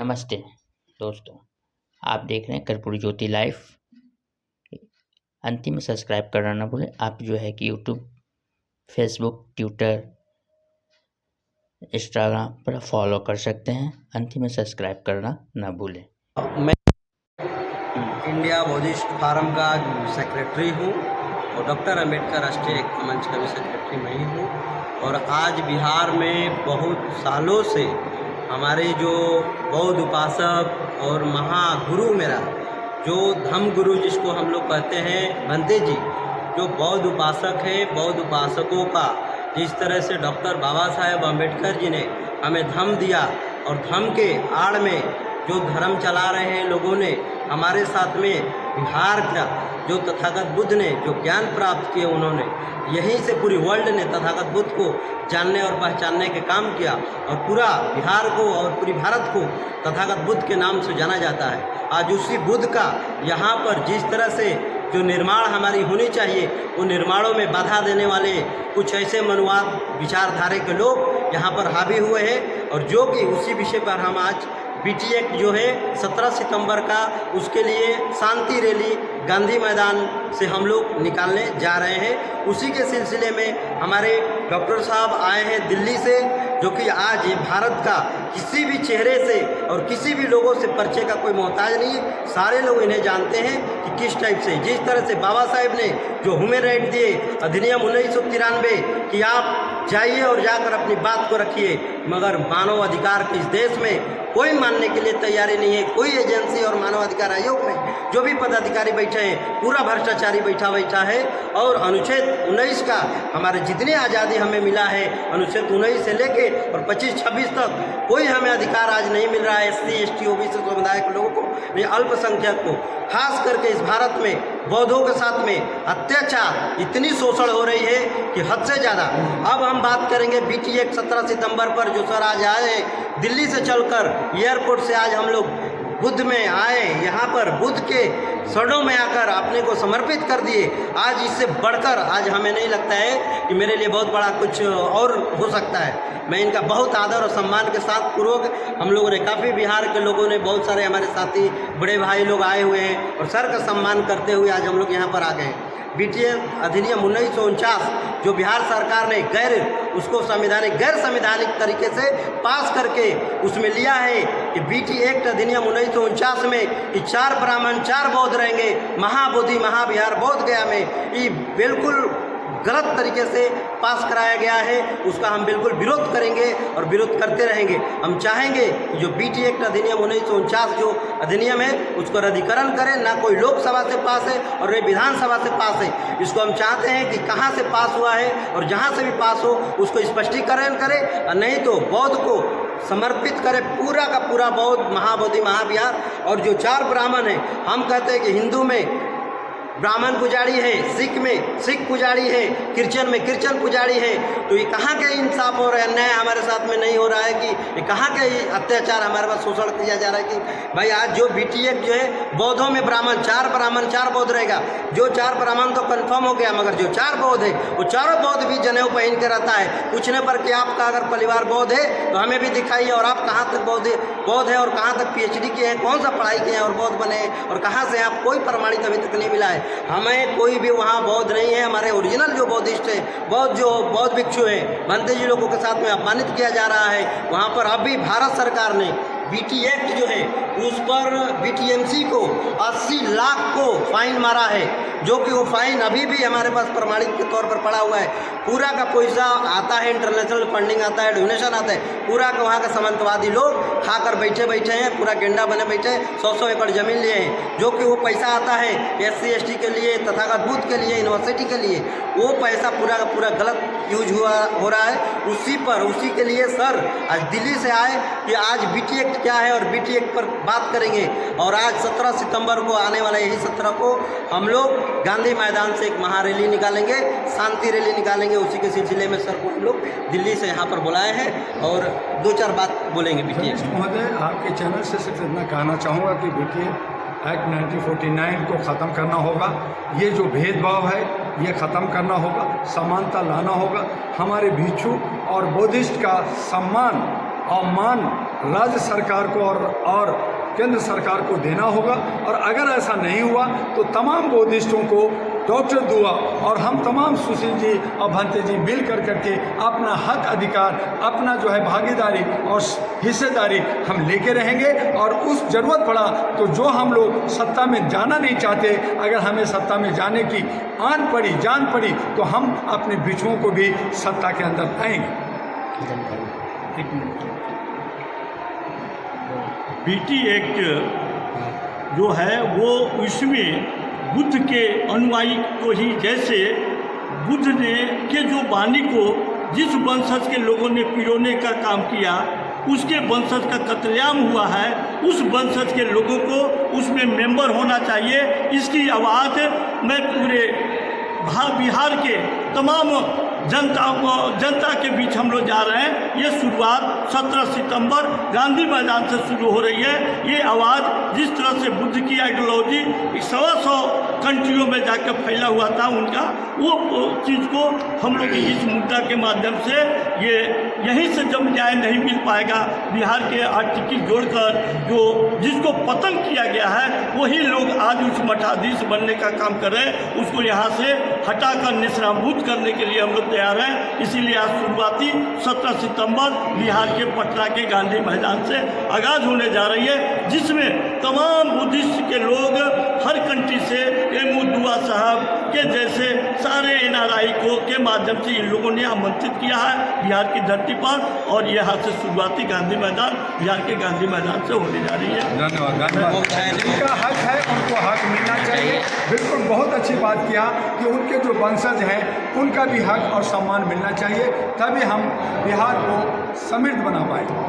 नमस्ते दोस्तों, आप देख रहे हैं कर्पूरी ज्योति लाइव। अंतिम में सब्सक्राइब करना ना भूलें। आप जो है कि यूट्यूब, फेसबुक, ट्विटर, इंस्टाग्राम पर फॉलो कर सकते हैं। अंतिम में सब्सक्राइब करना ना भूलें। मैं इंडिया बौद्धिस्ट फारम का सेक्रेटरी हूँ और डॉक्टर अंबेडकर राष्ट्रीय एकता मंच का भी सेक्रेटरी मैं ही हूँ। और आज बिहार में बहुत सालों से हमारे जो बौद्ध उपासक और महागुरु मेरा जो धम्म गुरु जिसको हम लोग कहते हैं बंदे जी, जो बौद्ध उपासक है, बौद्ध उपासकों का जिस तरह से डॉक्टर बाबा साहेब अम्बेडकर जी ने हमें धम्म दिया और धम्म के आड़ में जो धर्म चला रहे हैं लोगों ने, हमारे साथ में बिहार का जो तथागत बुद्ध ने जो ज्ञान प्राप्त किए, उन्होंने यहीं से पूरी वर्ल्ड ने तथागत बुद्ध को जानने और पहचानने के काम किया और पूरा बिहार को और पूरी भारत को तथागत बुद्ध के नाम से जाना जाता है। आज उसी बुद्ध का यहाँ पर जिस तरह से जो निर्माण हमारी होनी चाहिए, उन निर्माणों में बाधा देने वाले कुछ ऐसे मनुवाद विचारधारे के लोग यहाँ पर हावी हुए हैं और जो कि उसी विषय पर हम आज BT एक्ट जो है 17 सितंबर का, उसके लिए शांति रैली गांधी मैदान से हम लोग निकालने जा रहे हैं। उसी के सिलसिले में हमारे डॉक्टर साहब आए हैं दिल्ली से, जो कि आज ये भारत का किसी भी चेहरे से और किसी भी लोगों से परिचय का कोई मोहताज नहीं है। सारे लोग इन्हें जानते हैं कि किस टाइप से, जिस तरह से बाबा साहेब ने जो ह्यूमन राइट दिए अधिनियम 1993 कि आप जाइए और जाकर अपनी बात को रखिए, मगर मानव अधिकार के इस देश में कोई मानने के लिए तैयारी नहीं है। कोई एजेंसी और मानव अधिकार आयोग में जो भी पदाधिकारी बैठे हैं, पूरा भ्रष्टाचारी बैठा है। और अनुच्छेद 19 का हमारे जितनी आज़ादी हमें मिला है, अनुच्छेद 19 से लेके और 25-26 तक कोई हमें अधिकार आज नहीं मिल रहा है। SC, ST, OBC समुदाय के लोगों को, नहीं अल्पसंख्यक को, खास करके इस भारत में बौद्धों के साथ में अत्याचार इतनी शोषण हो रही है कि हद से ज़्यादा। अब हम बात करेंगे BT एक्ट 17 सितंबर पर, जो सर आज आए हैं दिल्ली से चलकर एयरपोर्ट से आज हम लोग बुद्ध में आए, यहाँ पर बुद्ध के शरणों में आकर अपने को समर्पित कर दिए। आज इससे बढ़कर आज हमें नहीं लगता है कि मेरे लिए बहुत बड़ा कुछ और हो सकता है। मैं इनका बहुत आदर और सम्मान के साथ पूर्वक, हम लोगों ने काफ़ी बिहार के लोगों ने, बहुत सारे हमारे साथी बड़े भाई लोग आए हुए हैं और सर का सम्मान करते हुए आज हम लोग यहाँ पर आ गए हैं। BT अधिनियम 1949 जो बिहार सरकार ने उसको गैर संवैधानिक तरीके से पास करके उसमें लिया है कि BT एक्ट अधिनियम 1949 में कि 4 ब्राह्मण 4 बौद्ध रहेंगे, महाबोधि महाविहार बोध गया में, ये बिल्कुल गलत तरीके से पास कराया गया है। उसका हम बिल्कुल विरोध करेंगे और विरोध करते रहेंगे। हम चाहेंगे कि जो BT एक्ट अधिनियम 1949 जो अधिनियम है उसको रद्दीकरण करें। ना कोई लोकसभा से पास है और न विधानसभा से पास है। इसको हम चाहते हैं कि कहाँ से पास हुआ है और जहाँ से भी पास हो उसको स्पष्टीकरण करें, और नहीं तो बौद्ध को समर्पित करें पूरा का पूरा बौद्ध महाबोधि महाविहार। और जो 4 ब्राह्मण हैं, हम कहते हैं कि हिंदू में ब्राह्मण पुजारी है, सिख में सिख पुजारी है, क्रिश्चियन में क्रिश्चियन पुजारी है। तो ये कहाँ के इंसाफ और अन्याय हमारे साथ में नहीं हो रहा है कि ये कहाँ के अत्याचार हमारे पास शोषण किया जा रहा है कि भाई आज जो BT एक्ट जो है बौद्धों में ब्राह्मण 4 बौद्ध रहेगा। जो 4 ब्राह्मण तो कंफर्म हो गया, मगर जो 4 बौद्ध है वो चारों बौद्ध भी जनेऊ पहन के रहता है। पूछने पर कि आपका अगर परिवार बौद्ध है तो हमें भी दिखाइए, और आप कहाँ तक बौद्ध है और कहाँ तक PhD किए हैं, कौन सा पढ़ाई किए हैं और बौद्ध बने हैं और कहाँ से आप, कोई प्रमाणित अभी तक नहीं मिला है। हमें कोई भी वहाँ बौद्ध नहीं है। हमारे ओरिजिनल जो बौद्धिस्ट हैं, बौद्ध भिक्षु हैं, भंते जी लोगों के साथ में अपमानित किया जा रहा है। वहाँ पर अभी भारत सरकार ने BT एक्ट जो है उस पर BTMC को 80 लाख को फाइन मारा है, जो कि वो फाइन अभी भी हमारे पास प्रमाणित के तौर पर पड़ा हुआ है। पूरा का पैसा आता है, इंटरनेशनल फंडिंग आता है, डोनेशन आता है, पूरा का वहाँ का सामंतवादी लोग खाकर बैठे हैं, पूरा गेंडा बने बैठे हैं, 100 एकड़ जमीन लिए हैं। जो कि वो पैसा आता है SC ST के लिए, तथागत बुद्ध के लिए, यूनिवर्सिटी के लिए, वो पैसा पूरा का पूरा गलत यूज हो रहा है। उसी के लिए सर आज दिल्ली से आए कि आज BT एक्ट क्या है और BT एक्ट पर बात करेंगे। और आज 17 सितंबर को आने वाला, यही 17 को हम लोग गांधी मैदान से एक महारैली निकालेंगे, शांति रैली निकालेंगे। उसी के सिलसिले में सर को हम लोग दिल्ली से यहाँ पर बुलाए हैं और 2-4 बात बोलेंगे। BT एक्ट महोदय, आपके चैनल से सिर्फ इतना कहना चाहूँगा कि BT एक्ट 1949 को ख़त्म करना होगा। ये जो भेदभाव है ये ख़त्म करना होगा, समानता लाना होगा। हमारे भिक्षु और बौद्धिस्ट का सम्मान और मान राज्य सरकार को और केंद्र सरकार को देना होगा। और अगर ऐसा नहीं हुआ तो तमाम बौद्धिस्टों को डॉक्टर दुआ और हम तमाम सुशील जी और भंते जी मिल करके अपना हक अधिकार, अपना जो है भागीदारी और हिस्सेदारी हम लेके रहेंगे। और उस ज़रूरत पड़ा तो जो हम लोग सत्ता में जाना नहीं चाहते, अगर हमें सत्ता में जाने की जान पड़ी तो हम अपने बिछुओं को भी सत्ता के अंदर लाएंगे। बीटी एक्ट जो है वो इसमें बुद्ध के अनुयायी को ही, जैसे बुद्ध ने के जो वाणी को जिस वंशज के लोगों ने पिरोने का काम किया, उसके वंशज का कत्लेआम हुआ है, उस वंशज के लोगों को उसमें मेंबर होना चाहिए। इसकी आवाज़ मैं पूरे बिहार के तमाम जनता के बीच हम लोग जा रहे हैं। ये शुरुआत 17 सितंबर गांधी मैदान से शुरू हो रही है। ये आवाज़ जिस तरह से बुद्ध की आइडियोलॉजी 100 कंट्रियों में जाकर फैला हुआ था उनका, वो चीज़ को हम लोग इस मुद्दा के माध्यम से ये यहीं से जब न्याय नहीं मिल पाएगा, बिहार के आर्टिकल जोड़कर जो जिसको पतन किया गया है वही लोग आज उस मठाधीश बनने का काम कर रहे हैं, उसको यहाँ से हटाकर निष्कासित करने के लिए हम लोग तैयार हैं। इसीलिए आज शुरुआती 17 सितंबर बिहार के पटना के गांधी मैदान से आगाज़ होने जा रही है, जिसमें तमाम बुद्धिस्ट के लोग हर कंट्री से एम दुआ साहब के जैसे सारे NRI को के माध्यम से इन लोगों ने आमंत्रित किया है बिहार की धरती पर। और यहाँ से शुरुआती गांधी मैदान बिहार के गांधी मैदान से होने जा रही है। धन्यवाद। जिनका हक है उनको हक मिलना चाहिए। बिल्कुल बहुत अच्छी बात किया कि उनके जो वंशज हैं उनका भी हक और सम्मान मिलना चाहिए, तभी हम बिहार को समृद्ध बना पाएंगे।